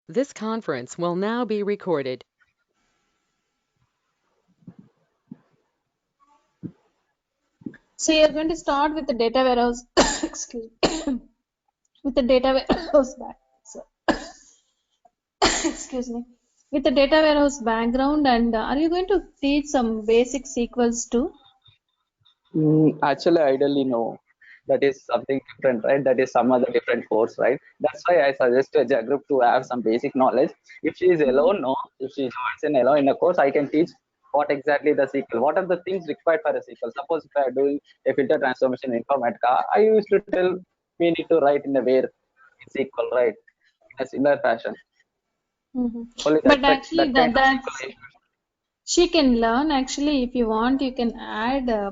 This conference will now be recorded. So you're going to start with the data warehouse, excuse me, with the data warehouse back. So, excuse me, with the data warehouse background, and are you going to teach some basic SQLs too? Actually, ideally, no. That is something different, right? That is some other different course, right? That's why I suggested Jagrup to have some basic knowledge. If she is alone, no. If she joins in alone in a course, I can teach what exactly the SQL. What are the things required for a SQL? Suppose if I am doing a filter transformation in Informatica, I used to tell we need to write in a where in SQL, right? In a similar fashion. Only But that actually, kind of that's SQL. she can learn. Actually, if you want, you can add I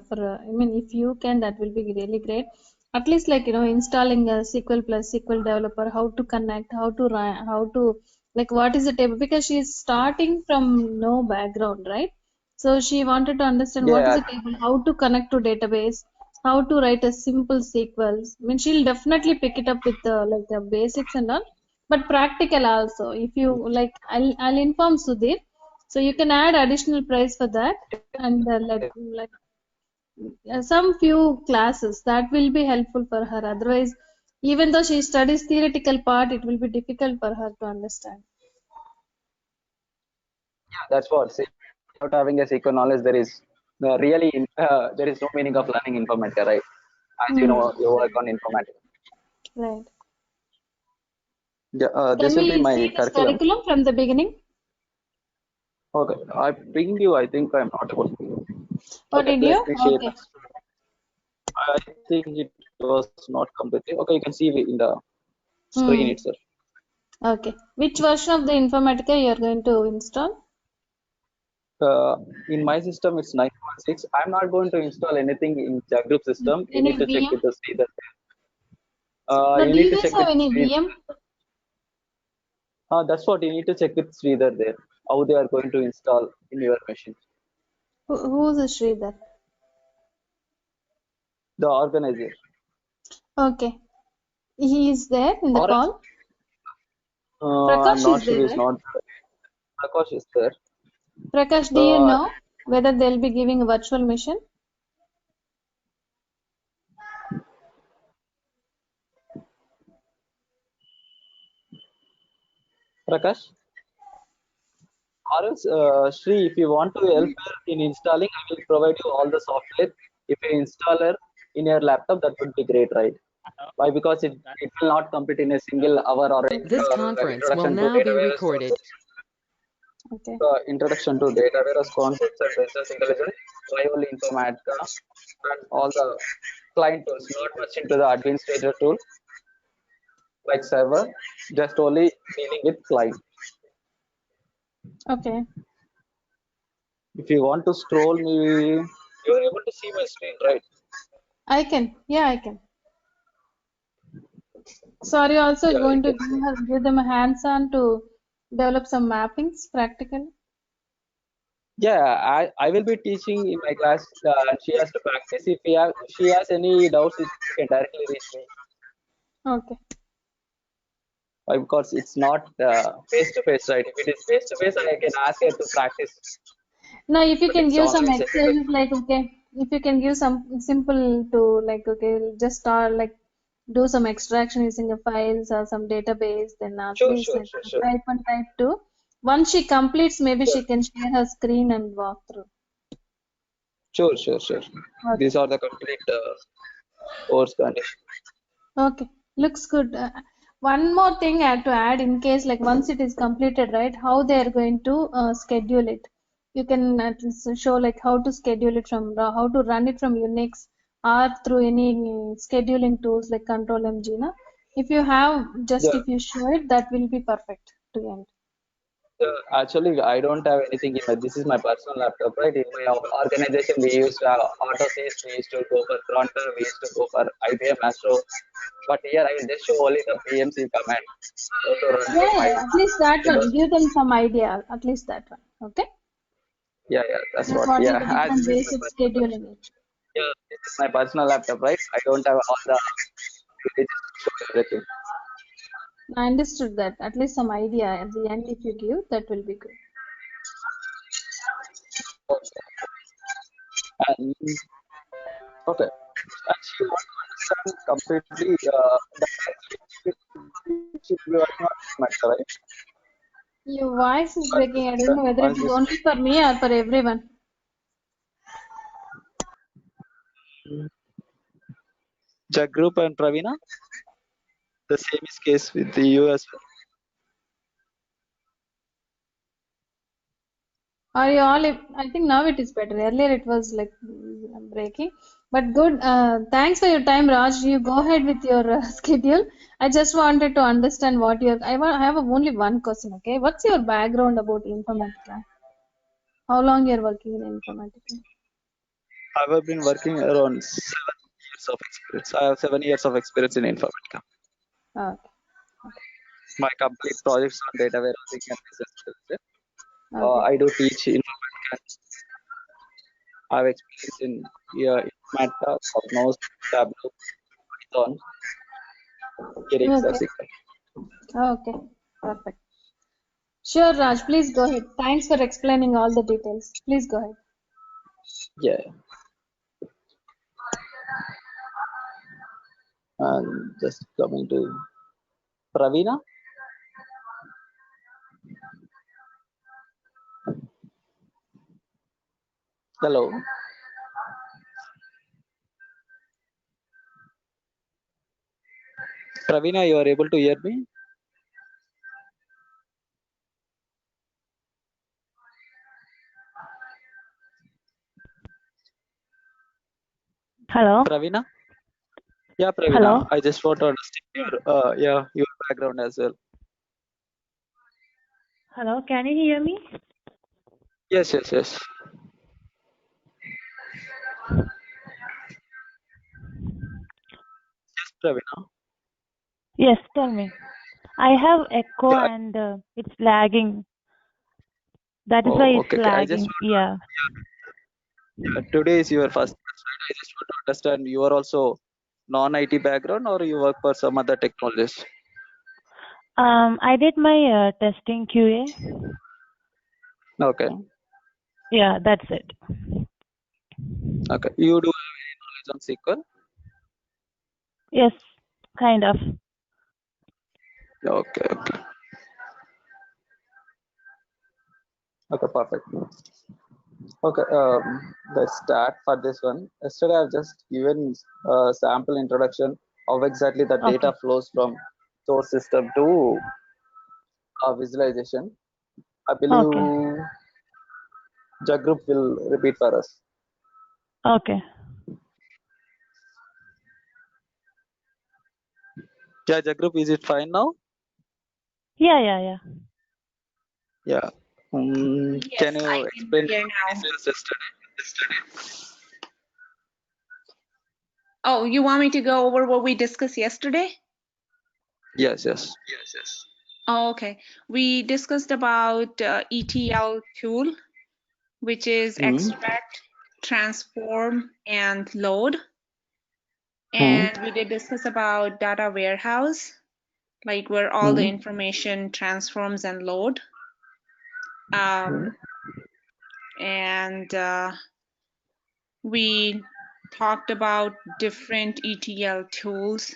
mean, if you can, that will be really great. At least, like installing a SQL plus SQL developer, how to connect, how to run, how to like what is the table, because she is starting from no background, right? So she wanted to understand what is Yeah, the table, how to connect to database, how to write a simple SQLs. I mean, she'll definitely pick it up with the like the basics and all, but practical also. If you like, I'll inform Sudhir, so you can add additional price for that, and like some few classes that will be helpful for her. Otherwise, even though she studies theoretical part, it will be difficult for her to understand. that's what. See, without having a SQL knowledge, there is there is no meaning of learning Informatica, right? As you know, you work on Informatica. Right. Yeah, Can this will be we see my this curriculum. curriculum from the beginning? Okay, I pinged you. I think I'm not able to. Or Okay, did let you? me share Okay. this. I think it was not completely. Okay, you can see it in the screen Hmm. itself. Okay. Which version of the Informatica you are going to install? Uh, in my system, it's 9.6. I'm not going to install anything in Jagroup system. You need Any to check VM? with the Sridhar. But You do need you to guys check have with any Sridhar. VM? That's what you need to check with Sridhar there. How they are going to install in your machine. Who's the Sridhar? The organizer. Okay. He is there in the Or else, call. I'm Prakash not is sure there, he's right? not. Prakash is there. Prakash, do you Uh, know whether they'll be giving a virtual mission? Prakash. Or else, Sri, if you want to help her in installing, I will provide you all the software. If you install her in your laptop, that would be great, right? Why? Because it will not complete in a single hour or This conference will introduction to now data be warehouse recorded. concepts. Okay. Introduction to data warehouse concepts and business intelligence, Violi Informatica, and all the client tools. Not much into the administrator tool like server, just only dealing with client. Okay. If you want to scroll, maybe you are able to see my screen, right? I can. Yeah, I can. So are you also Yeah, you going to can see. give them a hands-on to develop some mappings practically? Yeah, I will be teaching in my class. She has to practice. If she has any doubts, she can directly reach me. Okay. Why? Because it's not face to face, right? If it is face to face, I can ask her to practice. Now, if you But can it's give some online session. exercises like, okay, if you can give some simple to like, okay, just start like do some extraction using a files or some database, then at Sure, least sure, like sure, sure, type 1, type 2. Once she completes, maybe sure, she can share her screen and walk through. sure, sure, sure. Okay. These are the complete course condition. Okay, looks good. One more thing I have to add in case like once it is completed, right? How they are going to schedule it. You can show like how to schedule it from how to run it from Unix or through any scheduling tools like Control MG. Na? If you have Yeah. just if you show it, that will be perfect to end. Actually, I don't have anything in my. This is my personal laptop, right? In my organization, we used AutoSys, we used to go for Pronto, we used to go for IBM Astro. But here, I will just show only the PMC command to run Yeah, my yeah, at least that one. Windows. Give them some idea. At least that one. Okay. Yeah, yeah, that's Like what. what is Yeah, the as different this is my basic personal laptop. scheduling? Yeah, this is my personal laptop, right? I don't have all the privileges to show everything. I understood that. At least some idea at the end if you give, that will be good. And okay, and she wants to understand completely which you are working on matter, right? Your voice is breaking. I don't know whether it Once is this only for me or for everyone. Jagrup and Pravina, the same is case with the you as well. Are you all? I think now it is better. Earlier it was like breaking, but good. Thanks for your time, Raj. You go ahead with your schedule. I just wanted to understand what your. I have only one question. Okay, what's your background about Informatica? How long you're working in Informatica? I have been working around 7 years of experience. I have 7 years of experience in Informatica. Okay. My complete projects on data warehousing and business intelligence. Okay. I do teach Informatica. I have experience in Informatica, Cognos, Tableau, Python, Kirix, Okay. SQL. Okay. Perfect. Sure, Raj. Please go ahead. Thanks for explaining all the details. Please go ahead. Yeah. And just coming to Pravina. Hello. Pravina, you are able to hear me? Hello. Pravina? Yeah, Pravina. Hello. I just want to understand your background as well. Hello. Can you hear me? Yes, yes, yes. Yes, Pravina. Yes. Tell me. I have echo Yeah. and it's lagging. That is Oh, why it's okay. Okay. I just lagging. Yeah. today is your first class, right? I just want to understand you are also non-IT background or you work for some other technologies. I did my testing QA. Okay. Yeah, that's it. Okay. You do have any knowledge on SQL? Yes, kind of. Okay. Okay. Okay. Perfect. Okay. Let's start for this one. Yesterday I've just given a sample introduction of exactly the Okay. data flows from source system to visualization. I believe Okay. Jagrup will repeat for us. Okay. Yeah, Jagrup, is it fine now? Yeah. Yeah. Yes, Can you I can explain hear what we now. discussed yesterday? Oh, you want me to go over what we discussed yesterday? Yes, yes. Oh, okay. We discussed about ETL tool, which is Hmm. extract, transform, and load. Hmm. And we did discuss about data warehouse, like where all the Hmm. information transforms and load. And we talked about different ETL tools,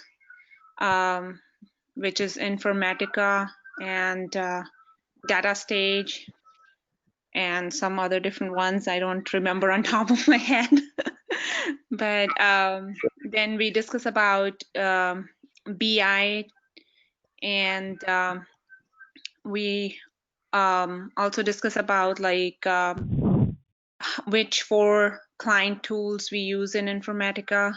which is Informatica and DataStage and some other different ones I don't remember on top of my head. But then we discuss about BI, and we also discuss about like which 4 client tools we use in Informatica.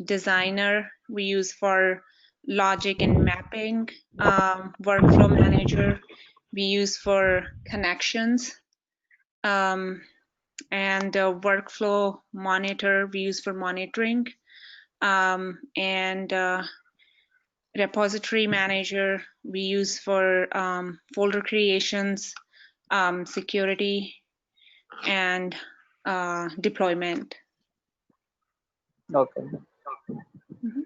Designer we use for logic and mapping. Workflow manager we use for connections. And workflow monitor we use for monitoring. And repository manager we use for folder creations, security, and deployment. Okay. Mhm.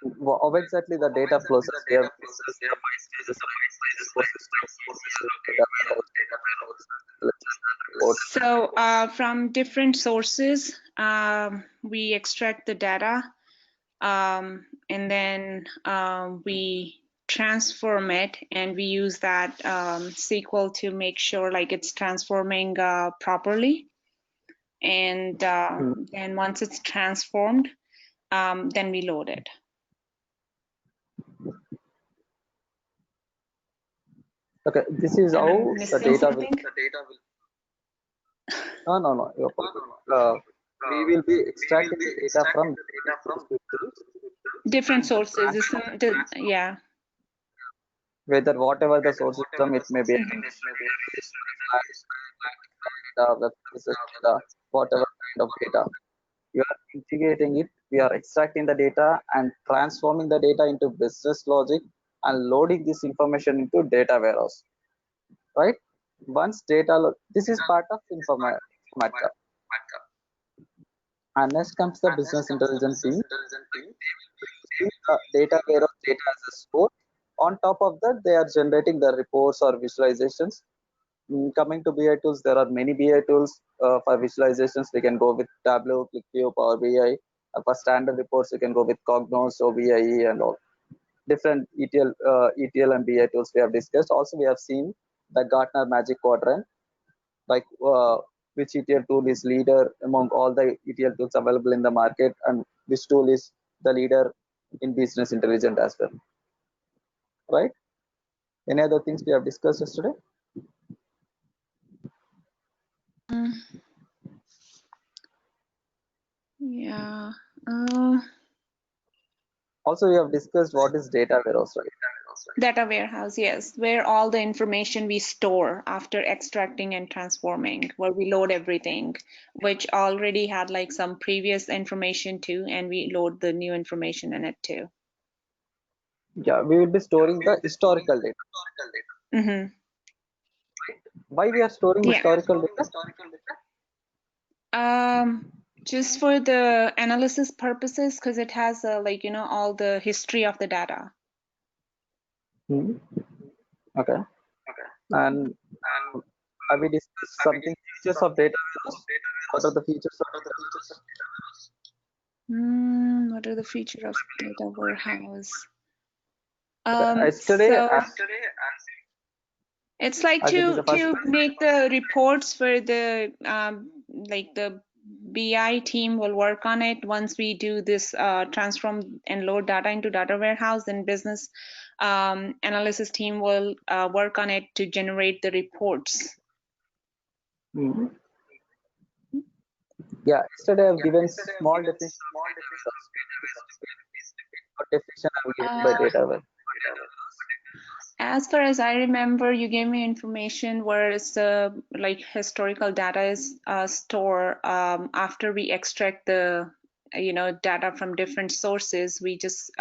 How exactly the data flows? We have discussed the stages of data reports. So from different sources, we extract the data, and then we transform it, and we use that SQL to make sure like it's transforming properly. And then once it's transformed, then we load it. Okay, this is Am I how the missing data something? will. No. We will be extracting the data from Different sources. Yeah. whether whatever the source system it may be data, web services data, whatever kind of data. You are integrating it, we are extracting the data and transforming the data into business logic and loading this information into data warehouse. Right? Once this is part of Informatica. And next comes the business intelligence team. The data warehouse data as a source. On top of that, they are generating the reports or visualizations. Coming to BI tools, there are many BI tools for visualizations. We can go with Tableau, ClickView, Power BI. For standard reports, you can go with Cognos, OBIE, and all. Different ETL and BI tools we have discussed. Also, we have seen the Gartner Magic Quadrant, like which ETL tool is leader among all the ETL tools available in the market, and which tool is the leader in business intelligence as well. Right? Any other things we have discussed yesterday? Yeah. Also, we have discussed what is data warehouse, right? Data warehouse, yes, where all the information we store after extracting and transforming, where we load everything, which already had like some previous information too, and we load the new information in it too. Yeah, we will be storing the historical data. Mm-hmm. Why we are storing historical data? Just for the analysis purposes, because it has like all the history of the data. Okay. And have we discussed something features of data warehouse? What are the features of data warehouse? What are the features of data warehouse? Yesterday, it's like to make the reports for the like the BI team will work on it. Once we do this transform and load data into data warehouse, then business analysis team will work on it to generate the reports. Yeah, yesterday I've given small definition. What definition I've given by data warehouse? As far as I remember, you gave me information where it's like historical data is stored after we extract the data from different sources. We just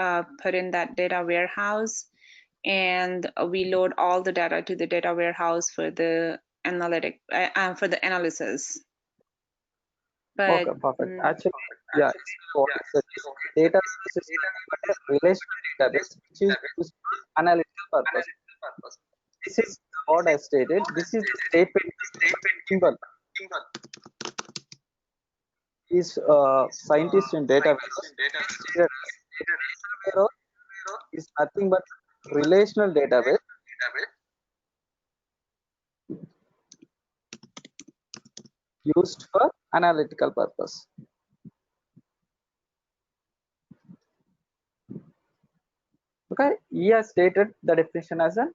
put in that data warehouse, and we load all the data to the data warehouse for the analysis. But okay, perfect. Actually, yeah, data is a relational database which is used for analytical purpose. This is what I stated. This is the statement symbol. Is scientist in data warehouse is nothing but relational database used for analytical purpose. Okay, he has stated the definition as a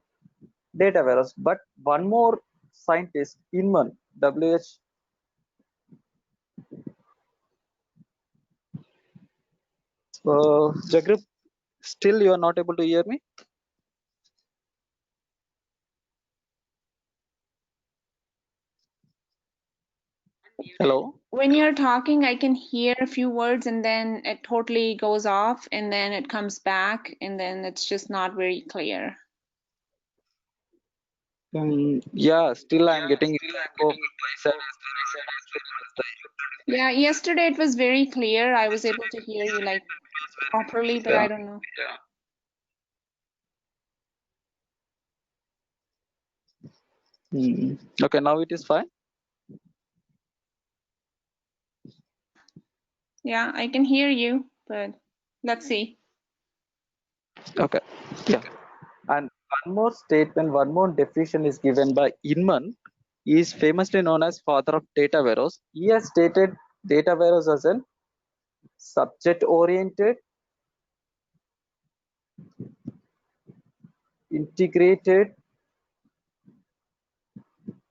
data warehouse, but one more scientist, Inman, WH. Jagrip, still you are not able to hear me? Hello? When you're talking, I can hear a few words and then it totally goes off and then it comes back and then it's just not very clear. Yeah, still I'm getting it. Yeah, yesterday it was very clear. I was able to hear you like properly, but Yeah. I don't know. Okay, now it is fine. Yeah, I can hear you, but let's see. Okay. Yeah. And one more statement, one more definition is given by Inman. He is famously known as father of data warehouse. He has stated data warehouse as an subject-oriented, integrated,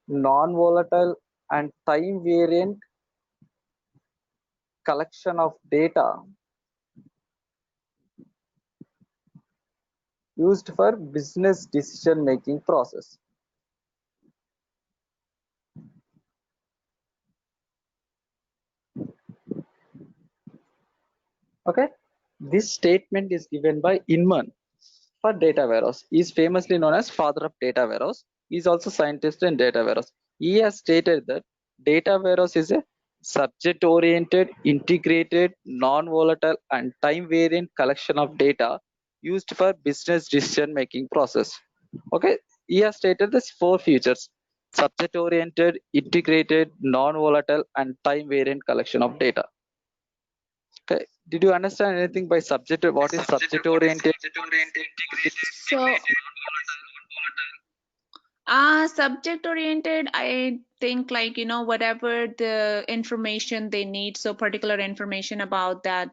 non-volatile, and time-variant collection of data used for business decision-making process. Okay, this statement is given by Inman for data warehouse. He is famously known as father of data warehouse. He is also scientist in data warehouse. He has stated that data warehouse is a subject-oriented, integrated, non-volatile, and time-variant collection of data used for business decision-making process. Okay, he has stated this 4 features: subject-oriented, integrated, non-volatile, and time-variant collection of data. Okay, did you understand anything by subject? What is subject-oriented? So, subject oriented, I think like, whatever the information they need, so particular information about that,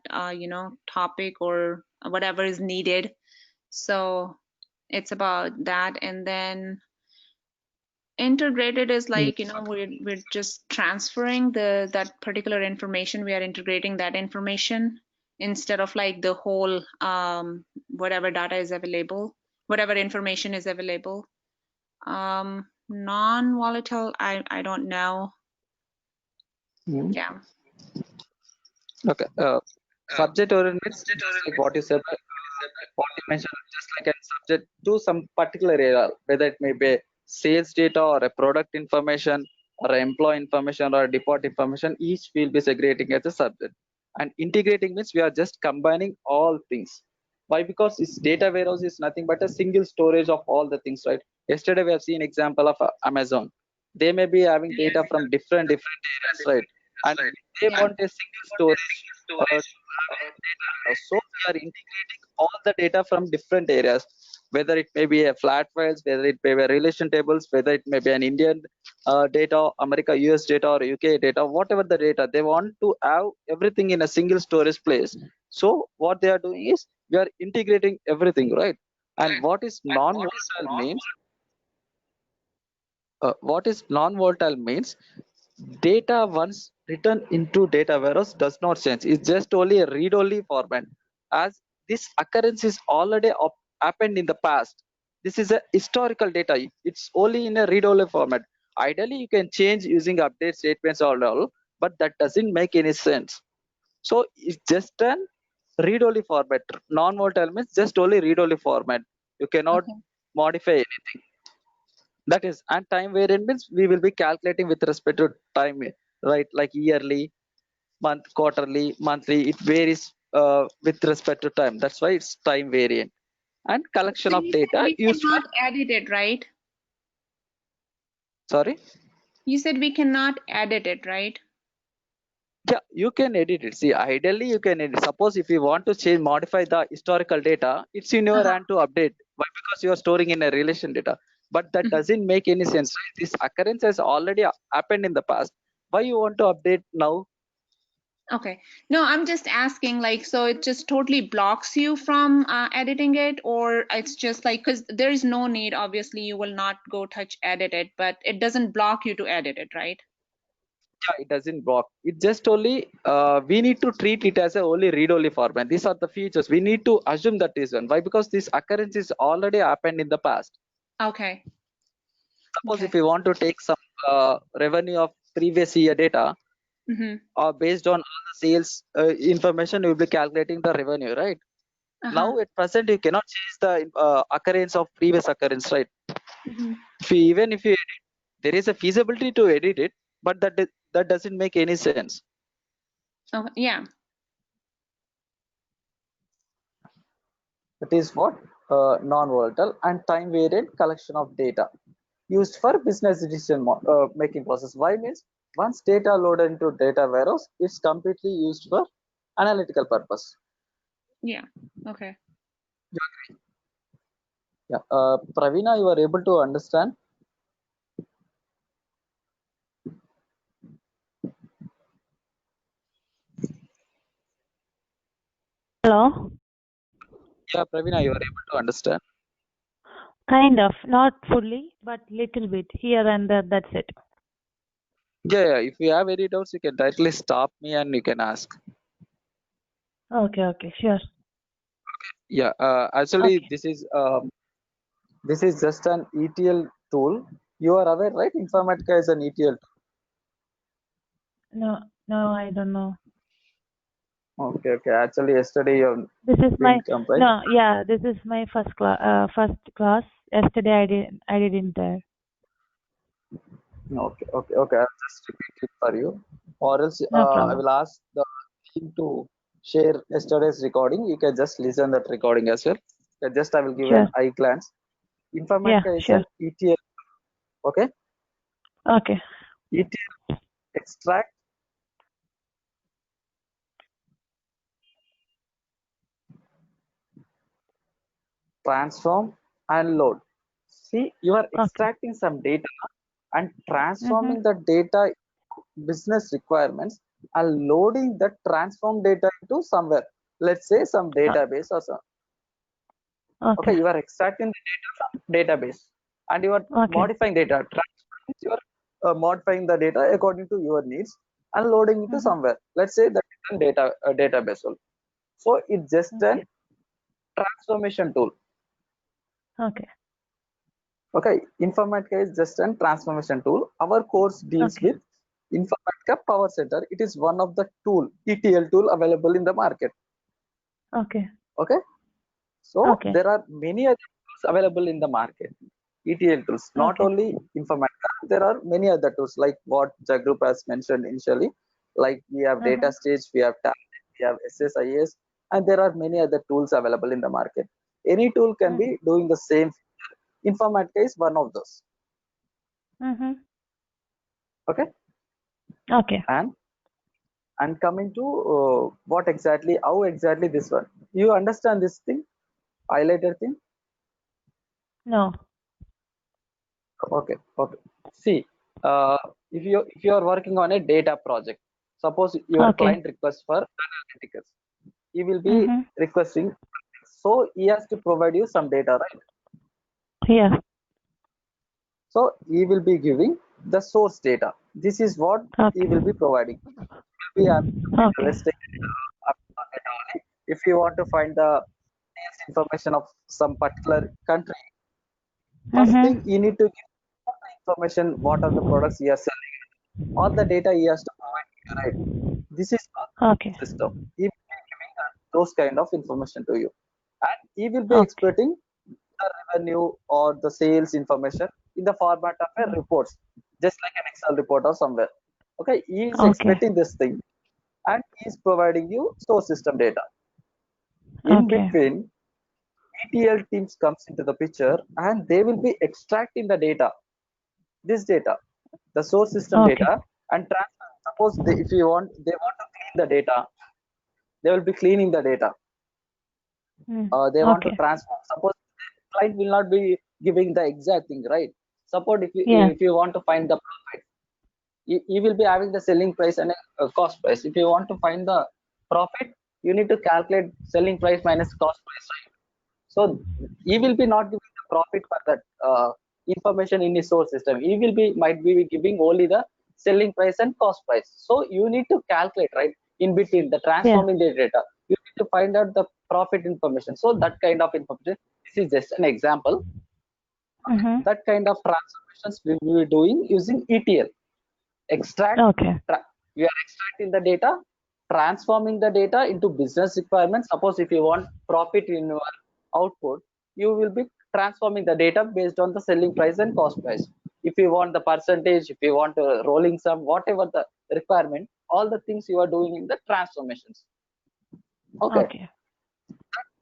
topic or whatever is needed. So it's about that. And then integrated is like, we're just transferring that particular information. We are integrating that information instead of like the whole, whatever data is available, whatever information is available. Non-volatile, I don't know. Yeah. Okay. Subject oriented means just like what you said, what you mentioned, just like a subject to some particular area, whether it may be sales data or a product information or employee information or depart information, each will be segregating as a subject. And integrating means we are just combining all things. Why? Because this data warehouse is nothing but a single storage of all the things, right? Yesterday we have seen example of Amazon. They may be having data from different areas, right? And they Yeah. want a single storage data. So we are integrating all the data from different areas, whether it may be a flat files, whether it may be relation tables, whether it may be an Indian data, America, US data, or UK data, whatever the data, they want to have everything in a single storage place. So what they are doing is we are integrating everything, right? And what is non-volatile means? What is non-volatile means? Data once written into data warehouse does not change. It's just only a read-only format. As this occurrence is already happened in the past. This is a historical data. It's only in a read-only format. Ideally, you can change using update statements or all, but that doesn't make any sense. So it's just an read-only format. Non-volatile means just only read-only format. You cannot Okay. modify anything. That is, and time variant means we will be calculating with respect to time, right? Like yearly, month, quarterly, monthly. It varies with respect to time. That's why it's time variant. And collection So of you said data we used for. cannot edit it, right? Sorry. You said we cannot edit it, right? Yeah, you can edit it. See, ideally you can edit. Suppose if you want to change, modify the historical data, it's in your hand to update. Why? Because you are storing in a relation data. But that doesn't make any sense. Right? This occurrence has already happened in the past. Why you want to update now? Okay. No, I'm just asking, like, so it just totally blocks you from editing it, or it's just like, because there is no need, obviously, you will not go touch edit it, but it doesn't block you to edit it, right? Yeah, it doesn't block. It just only we need to treat it as a only read-only format. These are the features. We need to assume that is one. Why? Because this occurrence is already happened in the past. Okay. Suppose Okay. if you want to take some revenue of previous year data, Mm-hmm. or based on all the sales information, you will be calculating the revenue, right? Now at present you cannot change the occurrence of previous occurrence, right? Mm-hmm. Even if you edit, there is a feasibility to edit it, but that doesn't make any sense. Oh, yeah. That is what non-volatile and time-variant collection of data used for business decision making process. Why means once data loaded into data warehouse, it's completely used for analytical purpose. Yeah. Okay. Yeah, Pravina, you are able to understand? Hello? Yeah, Pravina, you are able to understand. Kind of, not fully, but little bit here and there. That's it. Yeah, if you have any doubts, you can directly stop me and you can ask. Okay, sure. Yeah, actually, Okay. this is just an ETL tool. You are aware, right? Informatica is an ETL tool. No, I don't know. Okay. Actually, yesterday you This is my didn't come, right? no, yeah. This is my first class. Yesterday I didn't. Okay. I'll just repeat it for you, or else No I problem. will ask the team to share yesterday's recording. You can just listen that recording as well. Just I will give an Sure. eye glance. Yeah, Informatica is sure. an ETL. Okay, Okay. ETL extract, transform, and load. See, you are Okay. extracting some data and Mm-hmm. transforming the data into business requirements and loading the transformed data into somewhere. Let's say some database or some. Okay, Okay. you are extracting the data from database and you are Okay. modifying data. Transforming means you are modifying the data according to your needs and loading it to Mm-hmm. somewhere. Let's say that is a database only. So it's just Okay. an transformation tool. Okay. Okay, Informatica is just a transformation tool. Our course deals Okay. with Informatica Power Center. It is one of the ETL tool available in the market. Okay. Okay, so Okay. there are many other tools available in the market. ETL tools, not Okay. only Informatica, there are many other tools like what Jagrup has mentioned initially. Like we have Mm-hmm. Data Stage, we have Talent, we have SSIS, and there are many other tools available in the market. Any tool can be doing the same. Informatica is one of those. Mm-hmm. Okay, Okay. and coming to how exactly this one. You understand this thing, highlighter thing? No. Okay. See, uh, if you are working on a data project, suppose your Okay. client requests for analytics, he will be Mm-hmm. requesting, so he has to provide you some data, right? Yeah. So he will be giving the source data. This is what he Okay. will be providing. We have Okay. let's take if you want to find the sales information of some particular country, first thing Mm-hmm. you need to give all the information, what are the products he is selling, all the data he has to provide you, right? This is a Okay. system. He will be giving those kind of information to you, and he will be Okay. expecting the revenue or the sales information in the format of a reports, just like an Excel report or somewhere. Okay, he is Okay. expecting this thing, and he is providing you source system data. In Okay. between, ETL teams comes into the picture, and they will be extracting the data, this data, the source system Okay. data, and transfer. Suppose if you want, they want to clean the data, they will be cleaning the data. They want to Okay. transform. Suppose client will not be giving the exact thing, right? Suppose Yeah. if you want to find the profit, you will be having the selling price and a cost price. If you want to find the profit, you need to calculate selling price minus cost price, right? So he will be not giving the profit for that information in his source system. He will be might be giving only the selling price and cost price. So you need to calculate, right, in between the Yeah. transforming the data. You need to find out the profit information. So that kind of information. This is just an example. Mm-hmm. That kind of transformations we will be doing using ETL. Extract. Okay. We are extracting the data, transforming the data into business requirements. Suppose if you want profit in your output, you will be transforming the data based on the selling price and cost price. If you want the percentage, if you want a rolling sum, whatever the requirement, all the things you are doing in the transformations. Okay. Okay.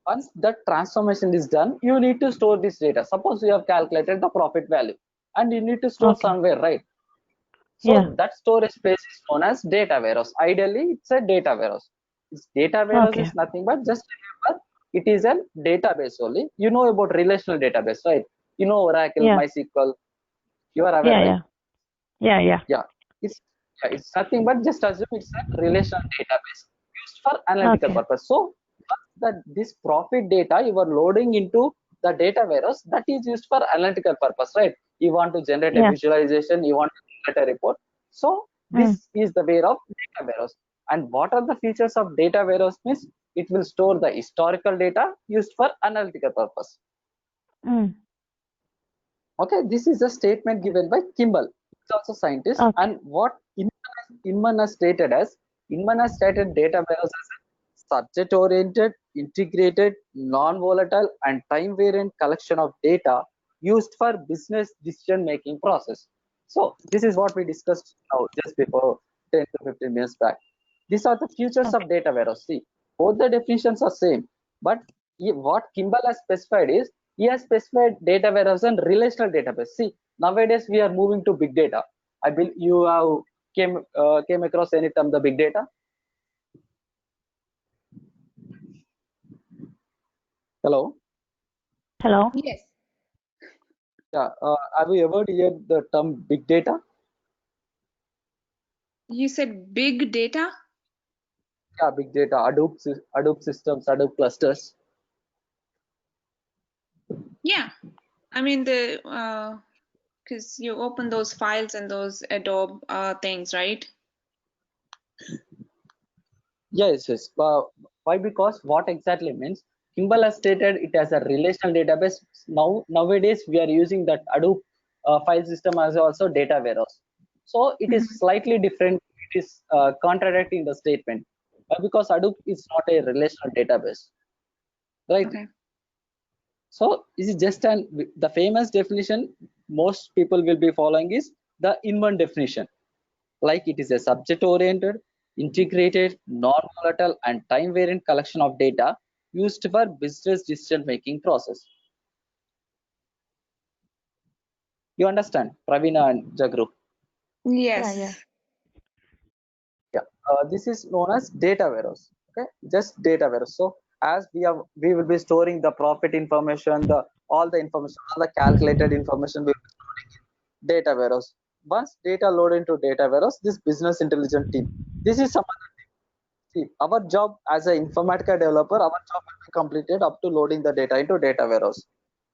Once that transformation is done, you need to store this data. Suppose you have calculated the profit value and you need to store Okay. somewhere, right? So Yeah. that storage space is known as data warehouse. Ideally, it's a data warehouse. This data warehouse Okay. is nothing but, just remember, it is a database only. You know about relational database, right? You know Oracle, Yeah. MySQL. You are aware, Yeah. right? Yeah. Yeah. Yeah. It's nothing but, just assume it's a relational database used for analytical Okay. purpose. So that this profit data you are loading into the data warehouse, that is used for analytical purpose, right? You want to generate a Yeah. visualization, you want to generate a report. So this is the way of data warehouse. And what are the features of data warehouse means? It will store the historical data used for analytical purpose. Mm. Okay, this is a statement given by Kimball. He's also a scientist. Okay. And what Inman has stated as, Inman has stated data warehouse as a subject-oriented, integrated, non-volatile, and time-variant collection of data used for business decision-making process. So this is what we discussed now just before 10 to 15 minutes back. These are the features of data warehouse. See, both the definitions are same, but what Kimball has specified is, he has specified data warehouse and relational database. See, nowadays we are moving to big data. I believe you have came across any term the big data. Hello. Hello. Yes. Yeah. Have you ever heard the term big data? You said big data? Yeah, big data, Hadoop systems, Hadoop clusters. Yeah. I mean, because you open those files and those Adobe things, right? Yes, yes. Why? Because what exactly means, Kimball has stated it as a relational database. Nowadays we are using that Hadoop file system as also data warehouse. So it is slightly different. It is contradicting the statement. Because Hadoop is not a relational database, right? Okay. So this is just the famous definition most people will be following is the Inman definition. Like, it is a subject-oriented, integrated, non-volatile, and time-variant collection of data used for business decision-making process. You understand, Pravina and Jagru? Yes. Yeah. Yeah. This is known as data warehouse. Okay, just data warehouse. So as we will be storing the profit information, all the information, all the calculated information will be storing in data warehouse. Once data load into data warehouse, this business intelligence team, this is some other thing. See, our job as an Informatica developer, our job will be completed up to loading the data into data warehouse.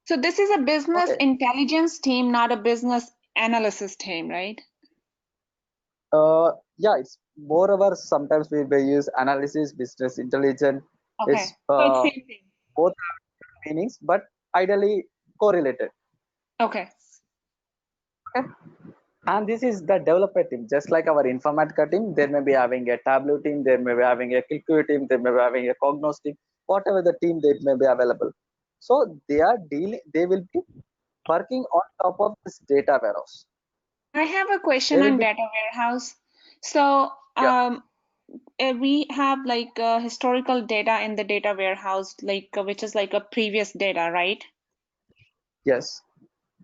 So this is a business Okay. intelligence team, not a business analysis team, right? Yeah, it's moreover sometimes we may use analysis, business intelligence. Okay. It's So it's same thing. both have meanings, but ideally correlated. Okay. Okay. And this is the developer team, just like our Informatica team. They may be having a Tableau team, they may be having a ClickView team, they may be having a Cognos team, whatever the team that may be available. So they will be working on top of this data warehouse. I have a question They will on be, data warehouse. So yeah. we have like historical data in the data warehouse, like which is like a previous data, right? Yes.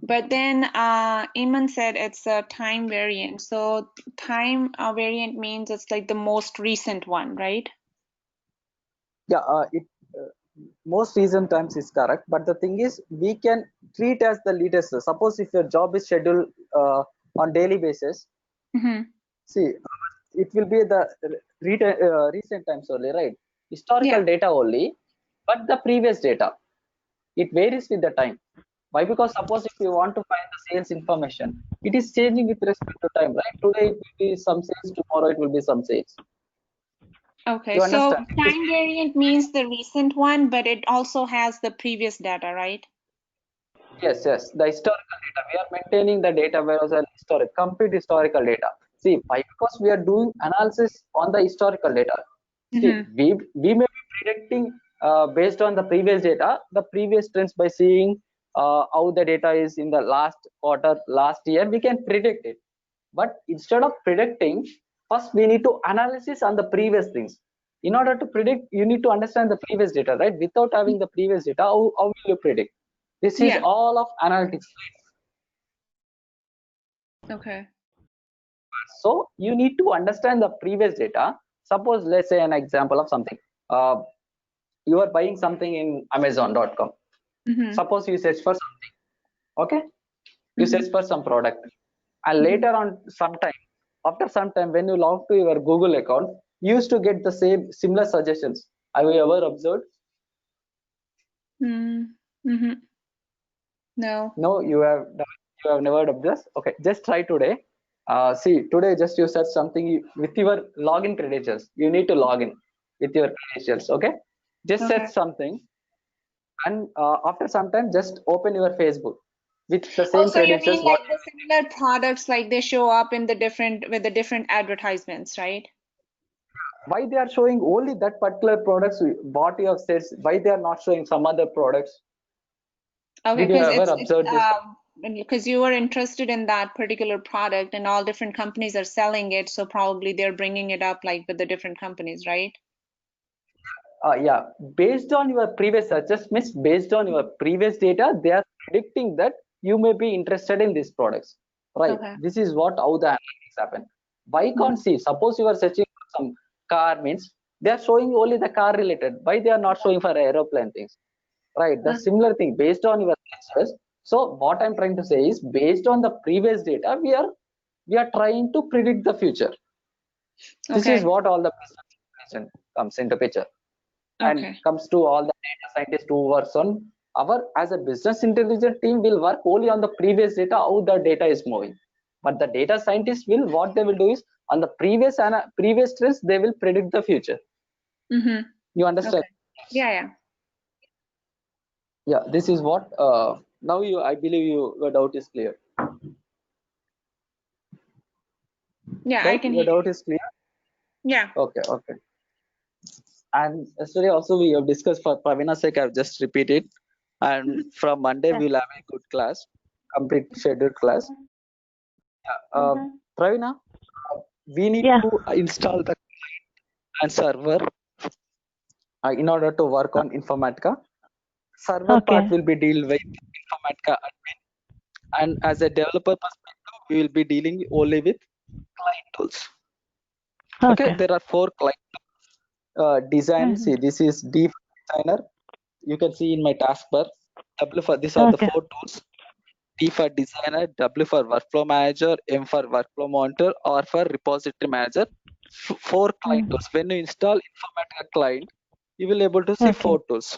But then Eamon said it's a time variant. So time variant means it's like the most recent one, right? Yeah, most recent times is correct, but the thing is, we can treat as the latest. Suppose if your job is scheduled on daily basis, see, it will be the recent times only, right? Historical Yeah. data only, but the previous data, it varies with the time. Why? Because suppose if you want to find the sales information, it is changing with respect to time, right? Today it will be some sales, tomorrow it will be some sales. Okay, You so understand? time variant means the recent one, but it also has the previous data, right? Yes, yes. The historical data. We are maintaining the data warehouse and complete historical data. See, why? Because we are doing analysis on the historical data. See, we may be predicting based on the previous data, the previous trends by seeing how the data is in the last quarter, last year, we can predict it. But instead of predicting, first we need to analysis on the previous things. In order to predict, you need to understand the previous data, right? Without having the previous data, how will you predict? This is Yeah. all of analytics. Okay. So you need to understand the previous data. Suppose, let's say an example of something. You are buying something in Amazon.com. Mm-hmm. Suppose you search for something. Okay, you Mm-hmm. search for some product, and later on, after some time, when you log to your Google account, you used to get the same similar suggestions. Have you ever observed? Mm-hmm. No. No, you have never observed. Okay, just try today. See, today just you search something with your login credentials. You need to log in with your credentials. Okay, just Okay. search something, and after some time, just open your Facebook with the Oh, same so you credentials. mean like the similar products, like they show up in the different advertisements, right? Why they are showing only that particular products what you have said? Why they are not showing some other products? Okay, Did you because ever observe this? because you were interested in that particular product and all different companies are selling it, so probably they're bringing it up like with the different companies, right? Yeah, based on your previous searches, means based on your previous data, they are predicting that you may be interested in these products, right? Okay. This is how the analytics happen. Why can't see? Suppose you are searching for some car, means they are showing only the car related. Why they are not showing for aeroplane things, right? The similar thing based on your searches. So what I'm trying to say is, based on the previous data, we are trying to predict the future. This is Okay. what all the business information comes into picture. And Okay. comes to all the data scientists who works on our, as a business intelligence team, will work only on the previous data, how the data is moving. But the data scientists will, what they will do is, on the previous trends, they will predict the future. Mm-hmm. You understand? Okay. Yeah. Yeah, this is what now I believe your doubt is clear. Yeah, I Right, can your hear you. doubt is clear. Yeah. Okay. And yesterday also we have discussed, for Pravina's sake I've just repeated, and from Monday Yeah. we'll have a good class, complete scheduled class. Pravina, we need Yeah. to install the client and server in order to work on Informatica. Server Okay. part will be deal with Informatica admin, and as a developer perspective, we will be dealing only with client tools. Okay, Okay. there are 4 client design. See, this is D for designer. You can see in my taskbar. W for, these are the Okay. 4 tools. D for designer, W for workflow manager, M for workflow monitor, R for repository manager. 4 client tools. When you install Informatica client, you will able to see Okay. 4 tools.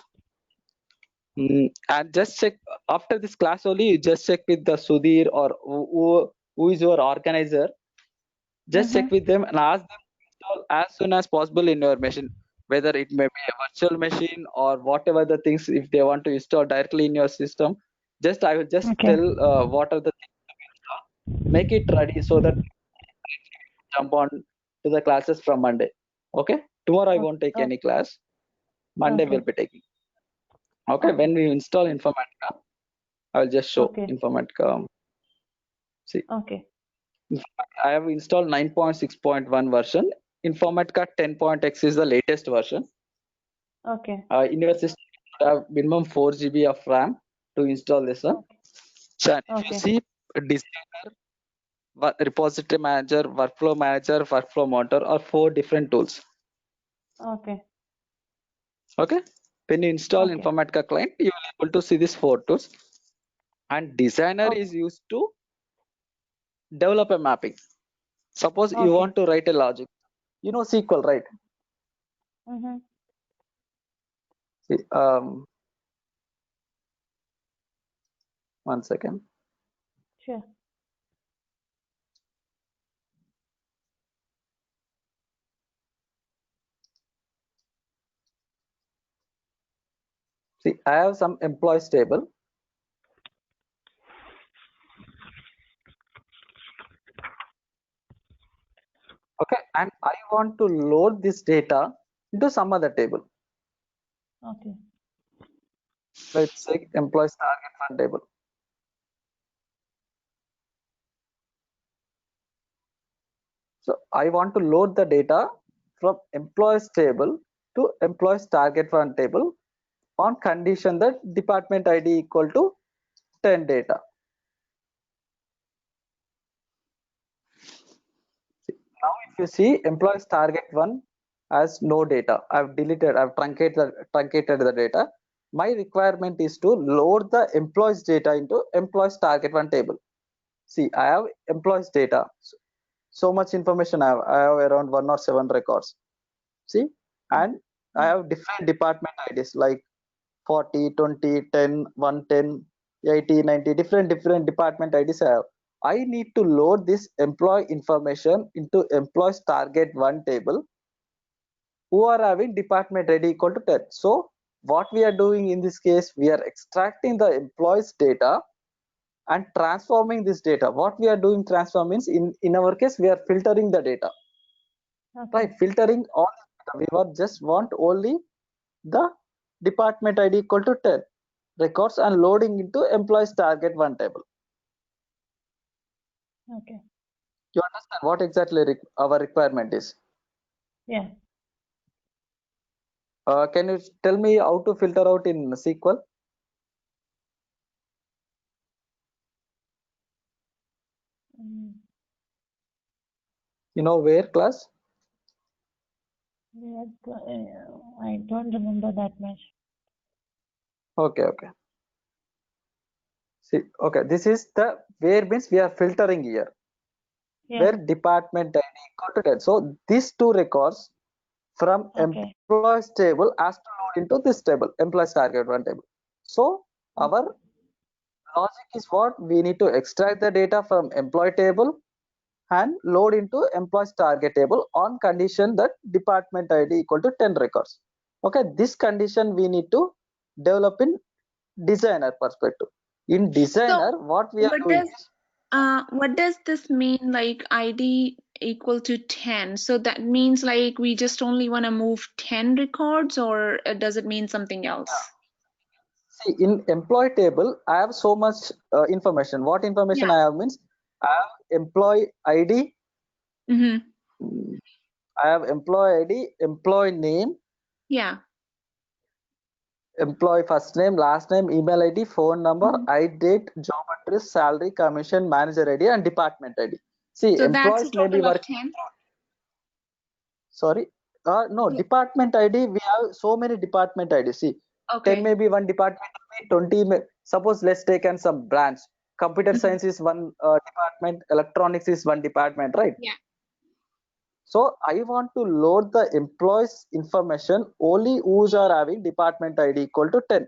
And just check after this class only. You just check with the Sudhir or who is your organizer. Just check with them and ask them to install as soon as possible in your machine. Whether it may be a virtual machine or whatever the things, if they want to install directly in your system, just I will just Okay. tell what are the things to install. Make it ready so that jump on to the classes from Monday. Okay. Tomorrow I won't take any class. Monday Okay. we'll be taking. Okay. When we install Informatica, I will just show Okay. Informatica. See, Okay. I have installed 9.6.1 version. Informatica 10.x is the latest version. Okay. In your system, you have minimum 4 GB of RAM to install this one. So if you see designer, repository manager, workflow manager, workflow monitor are 4 different tools. Okay. Okay. When you install Okay. Informatica client, you will be able to see these 4 tools. And designer is used to develop a mapping. Suppose you Okay. want to write a logic. You know SQL, right? See, 1 second. Sure. See, I have some employees table. Okay, and I want to load this data into some other table. Okay. Let's say employees target fund table. So I want to load the data from employees table to employees target one table on condition that department ID equal to 10 data. Now if you see employees target one has no data, I've truncated the data. My requirement is to load the employees data into employees target one table. See, I have employees data. So much information I have around 1 or 7 records. See, and I have different department IDs like 40, 20, 10, 110, 80, 90, different department IDs I have. I need to load this employee information into employees target one table who are having department ID equal to 10. So what we are doing in this case, we are extracting the employees data and transforming this data. What we are doing transform means in our case, we are filtering the data. Okay. Right, filtering all the data. We just want only the department ID equal to 10 records and loading into employees target one table. Okay. You understand what exactly our requirement is? Yeah. Can you tell me how to filter out in SQL? You know where, class? Yeah, I don't remember that much. Okay. See, okay, this is the where means we are filtering here. Yeah. Where department ID equal to 10. So these two records from Okay. employees table has to load into this table, employees target one table. So our logic is what we need to extract the data from employee table and load into employees target table on condition that department ID equal to 10 records. Okay, this condition we need to develop in designer perspective. In designer, what we are doing is What does this mean, like ID equal to 10? So that means like we just only want to move 10 records, or does it mean something else? see in employee table, I have so much information. What information I have means I have employee ID, Mm-hmm. I have employee ID, employee name, Yeah. employee first name, last name, email ID, phone number, date, job address, salary, commission, manager ID, and department ID. See, So that's a employees may be total of working. 10? Sorry, no, department ID. We have so many department ID. See, Okay. 10 may be one department, 20 may. Suppose let's take and some branch. Computer science is one department, electronics is one department, right? Yeah. So I want to load the employees information only whose are having department ID equal to 10.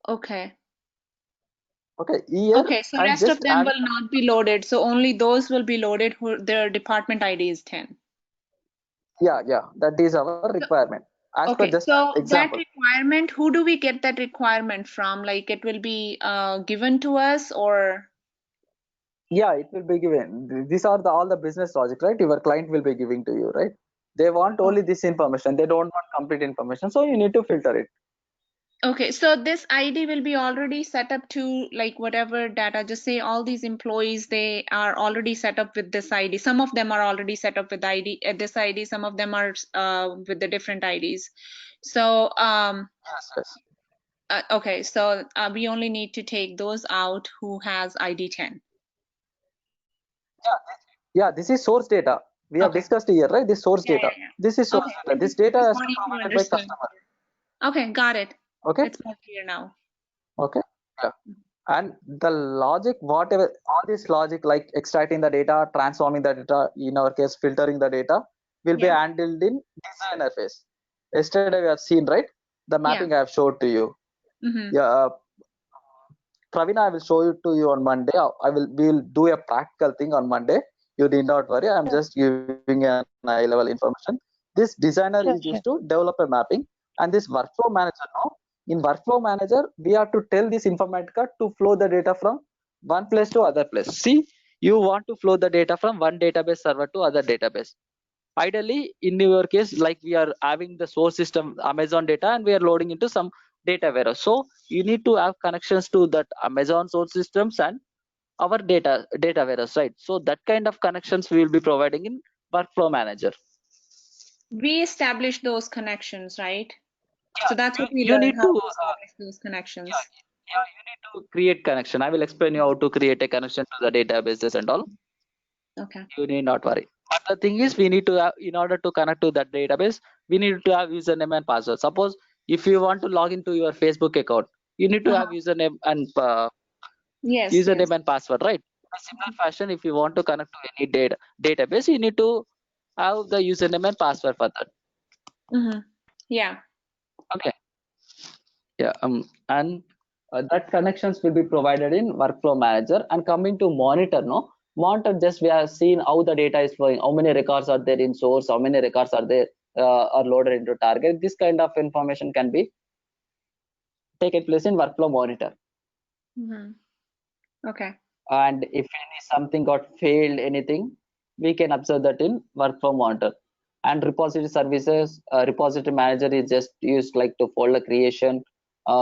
Okay. Okay, here Okay, so I'm rest of just them adding. will not be loaded. So only those will be loaded who their department ID is 10. Yeah, that is our requirement. As per Okay, just so that example. requirement, who do we get that requirement from? Like it will be given to us, or? Yeah, it will be given. These are all the business logic, right? Your client will be giving to you, right? They want only this information. They don't want complete information. So you need to filter it. Okay, so this ID will be already set up to like whatever data, just say all these employees, they are already set up with this ID. Some of them are already set up with this ID, some of them are with the different IDs. So, Yes. okay, so we only need to take those out who has ID 10. Yeah, this is source data. We have discussed here, right? This source data. Yeah. This is source data. This data has to be provided by customer. Okay, got it. Okay. It's more clear now. Okay. Yeah. And the logic, whatever, all this logic like extracting the data, transforming the data, in our case, filtering the data, will be handled in designer phase. Yesterday we have seen, right? The mapping I have showed to you. Mm-hmm. Yeah. Pravina, I will show it to you on Monday. We will do a practical thing on Monday. You need not worry. I'm just giving a high level information. This designer is used to develop a mapping, and this workflow manager now. In workflow manager, we have to tell this Informatica to flow the data from one place to other place. See, you want to flow the data from one database server to other database. Ideally, in your case, like we are having the source system Amazon data and we are loading into some data warehouse. So you need to have connections to that Amazon source systems and our data warehouse, right? So that kind of connections we will be providing in Workflow Manager. We establish those connections, right? So that's what we You learn, need how to to establish those connections. you need to create connection. I will explain you how to create a connection to the databases and all. Okay. You need not worry. But the thing is, we need to have, in order to connect to that database, we need to have username and password. Suppose if you want to log into your Facebook account, you need to have username and Yes. password, right? In a similar fashion, if you want to connect to any database, you need to have the username and password for that. Mm-hmm. Yeah. Okay. Yeah. And that connections will be provided in Workflow Manager. And coming to monitor, no monitor, just we have seen how the data is flowing, how many records are there in source, how many records are there are loaded into target. This kind of information can be taken place in Workflow Monitor. Mm-hmm. Okay. And if something got failed, anything, we can observe that in Workflow Monitor. And repository services, repository manager is just used like to folder creation,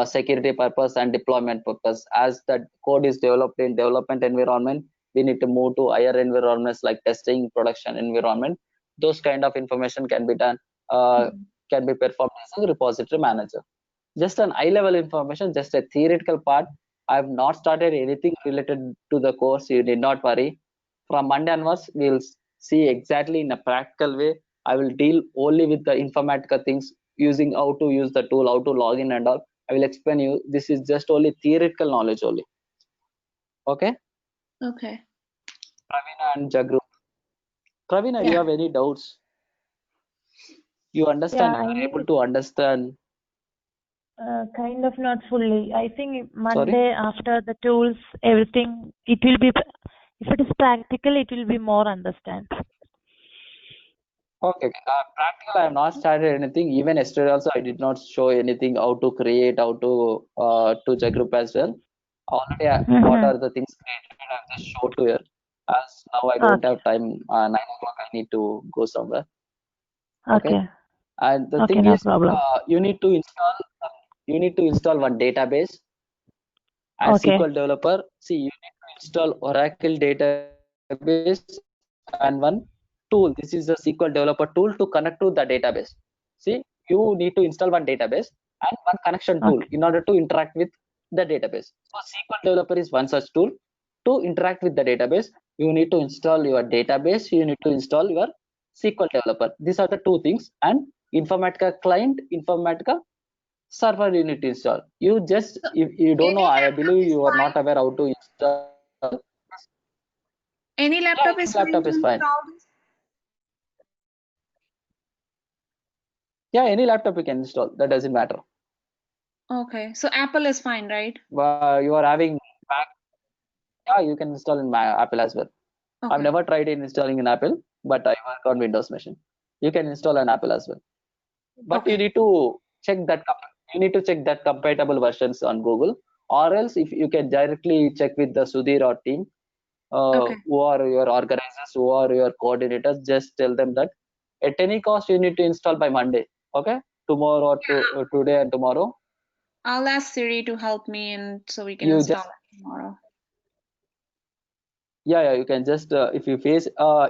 security purpose and deployment purpose. As that code is developed in development environment, we need to move to higher environments like testing, production environment. Those kind of information can be done, can be performed as a repository manager. Just an high level information, just a theoretical part. I have not started anything related to the course. You need not worry. From Monday onwards, we'll see exactly in a practical way. I will deal only with the Informatica things, using how to use the tool, how to log in and all. I will explain you. This is just only theoretical knowledge only. Okay? Okay. Pravina and Jagru. Pravina, Yeah. you have any doubts? You understand? Yeah, You I are able need to understand? kind of not fully. I think Sorry? Monday after the tools, everything, it will be, if it is practical, it will be more understand. Okay. Practical, I have not started anything. Even yesterday also, I did not show anything how to create, how to check group as well. Already, what are the things created? I have just showed to her. As now I don't Okay. have time. 9 o'clock, I need to go somewhere. Okay. And the Okay, thing no is, problem. you need to install. You need to install one database as Okay. SQL developer. See, you need to install Oracle database and one tool. This is a SQL developer tool to connect to the database. See, you need to install one database and one connection tool Okay. in order to interact with the database. So SQL developer is one such tool. To interact with the database, you need to install your database. You need to install your SQL developer. These are the two things. And Informatica client, Informatica server you need to install. You just, if you don't know, I believe you are not aware how to install. Any Yeah, laptop any is fine laptop to is fine. install this? Yeah, any laptop you can install. That doesn't matter. Okay. So Apple is fine, right? You are having Mac. Yeah, you can install in Apple as well. I've Okay. never tried in installing in Apple, but I work on Windows machine. You can install an Apple as well. But you Okay. need to check that. You need to check that compatible versions on Google, or else if you can directly check with the Sudhir or team, Okay. who are your organizers, who are your coordinators. Just tell them that at any cost you need to install by Monday. Okay, tomorrow or today and tomorrow. I'll ask Siri to help me, and so we can You install just it tomorrow. yeah, you can just if you face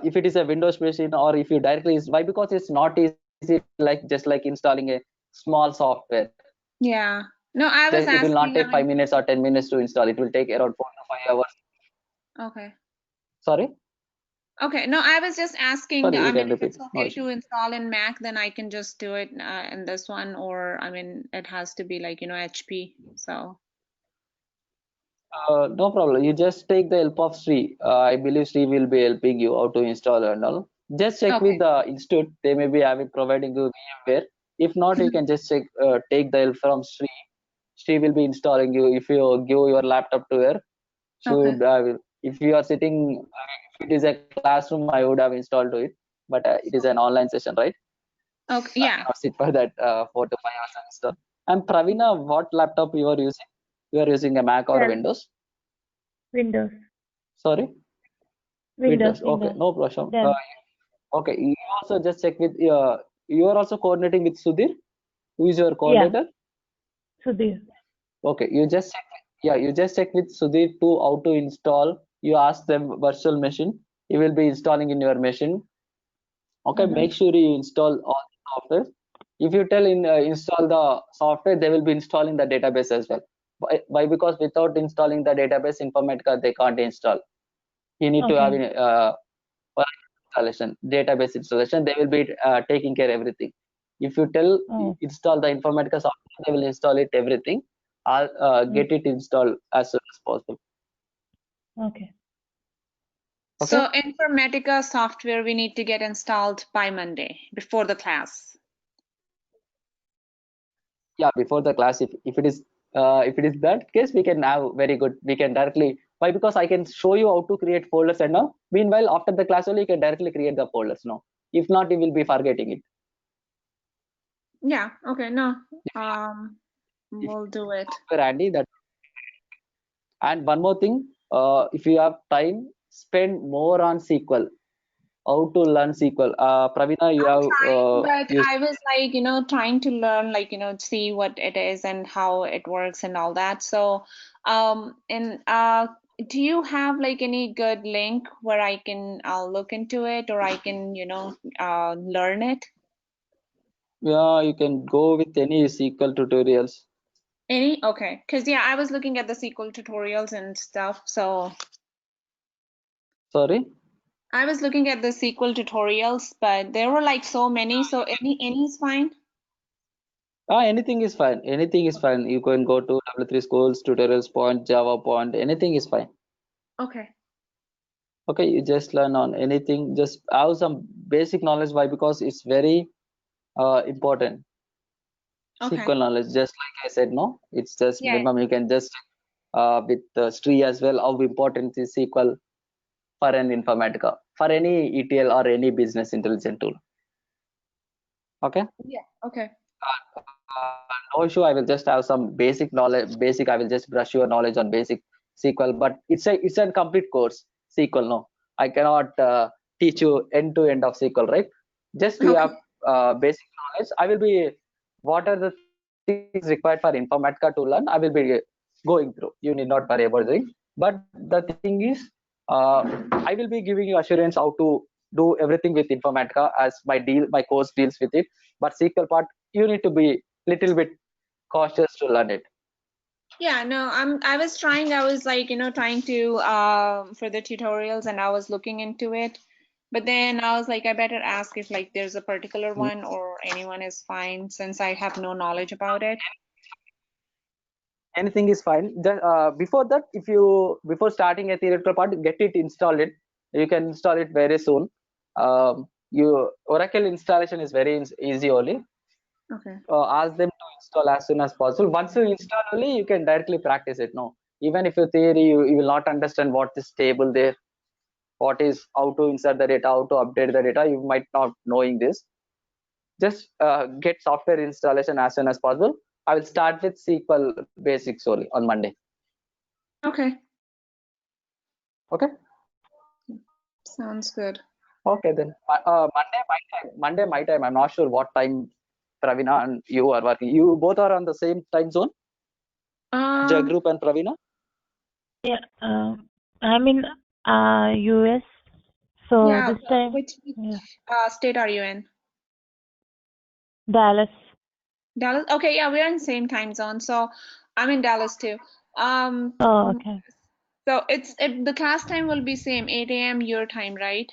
if it is a Windows machine, or if you directly, why? Because it's not easy, like just like installing a small software. Yeah. No, I was It will not asking. take 5 minutes or 10 minutes to install. It will take around 4 to 5 hours. Okay. Sorry. Okay. No, I was just asking. Sorry, I you mean, can if repeat. it's No okay issue. to install in Mac, then I can just do it in this one, or I mean, it has to be like, HP. So. No problem. You just take the help of Sri. I believe Sri will be helping you how to install and all. Just check Okay. with the institute. They may be having providing you VMware. If not, you can just check. Take the help from Sri. Sri will be installing you. If you give your laptop to her, she Okay. would. If you are sitting, if it is a classroom, I would have installed to it. But it is an online session, right? Okay. I Yeah. cannot sit for that 4 to 5 hours to install. And Pravina, what laptop you are using? You are using a Mac or a Dell. Windows? Windows. Sorry. Windows. Okay, Windows. no problem. Dell. Okay, you also just check with you are also coordinating with Sudhir, who is your Yeah. coordinator. Sudhir. Okay, you just check, yeah, you just check with Sudhir to how to install you ask them virtual machine, it will be installing in your machine. Okay, make sure you install all the software. If you tell install the software, they will be installing the database as well. Why? Because without installing the database, Informatica they can't install. You need to have installation, database installation. They will be taking care of everything. If you tell install the Informatica software, they will install it everything. I'll get it installed as soon as possible. Okay. So Informatica software we need to get installed by Monday before the class. Yeah, before the class. If it is that case, we can have very good. We can directly. Why? Because I can show you how to create folders and now. Meanwhile, after the class only, you can directly create the folders now. If not, you will be forgetting it. Yeah. Okay. No. We'll do it. Andy, that. And one more thing, if you have time, spend more on SQL. How to learn SQL? Pravina, you I'm have. trying, but I was like, trying to learn, see what it is and how it works and all that. So, do you have like any good link where I'll look into it or I can, learn it? Yeah, you can go with any SQL tutorials. Any? Okay. Because, yeah, I was looking at the SQL tutorials and stuff. So. Sorry? I was looking at the SQL tutorials, but there were like so many. So any is fine? Anything is fine. Anything is fine. You can go to W3 Schools, tutorials point, Java point, anything is fine. Okay. Okay, you just learn on anything. Just have some basic knowledge. Why? Because it's very important. Okay. SQL knowledge, just like I said, no, it's just Yeah. minimum. You can just with Sri as well. How important is SQL for an Informatica, for any ETL or any business intelligence tool? Okay. Yeah. Okay. No issue. I will just have some basic knowledge. I will just brush your knowledge on basic SQL, but it's a complete course. SQL, no, I cannot teach you end to end of SQL, right? Just you have basic knowledge. I will be what are the things required for Informatica to learn. I will be going through. You need not worry about it. But the thing is, I will be giving you assurance how to do everything with Informatica as my course deals with it. But SQL part, you need to be little bit cautious to learn it. Yeah, no, I was trying trying to for the tutorials and I was looking into it, but then I was like, I better ask if like there's a particular one or anyone is fine since I have no knowledge about it. Anything is fine. Before that, before starting a theoretical part, get it installed. You can install it very soon. Oracle installation is very easy only. Okay. Ask them to install as soon as possible. Once you install only, you can directly practice it. No, even if your theory you will not understand what is table there, what is how to insert the data, how to update the data, you might not knowing this. Just get software installation as soon as possible. I will start with SQL basics only on Monday. Okay. Okay. Sounds good. Okay then. Monday my time. I'm not sure what time Pravina and you are working. You both are on the same time zone? Jagrup and Pravina? Yeah, I'm in US. So yeah, this time, which state are you in? Dallas. Dallas. Okay, yeah, we're in the same time zone. So I'm in Dallas too. Oh, okay. So the class time will be same 8 a.m. your time, right?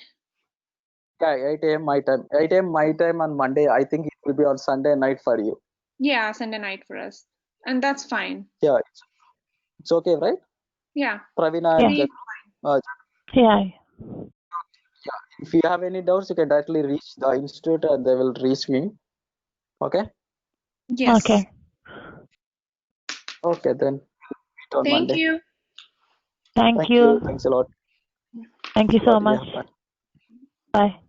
Yeah, 8 a.m. my time. 8 a.m. my time on Monday. I think it will be on Sunday night for you. Yeah, Sunday night for us. And that's fine. Yeah, it's okay, right? Yeah. Pravina and Yeah. if you have any doubts, you can directly reach the institute and they will reach me. Okay? Yes. Okay. Okay, then. Meet on Thank Monday. you. Thank you. Thanks a lot. Thank you so much. Yeah, bye. Bye.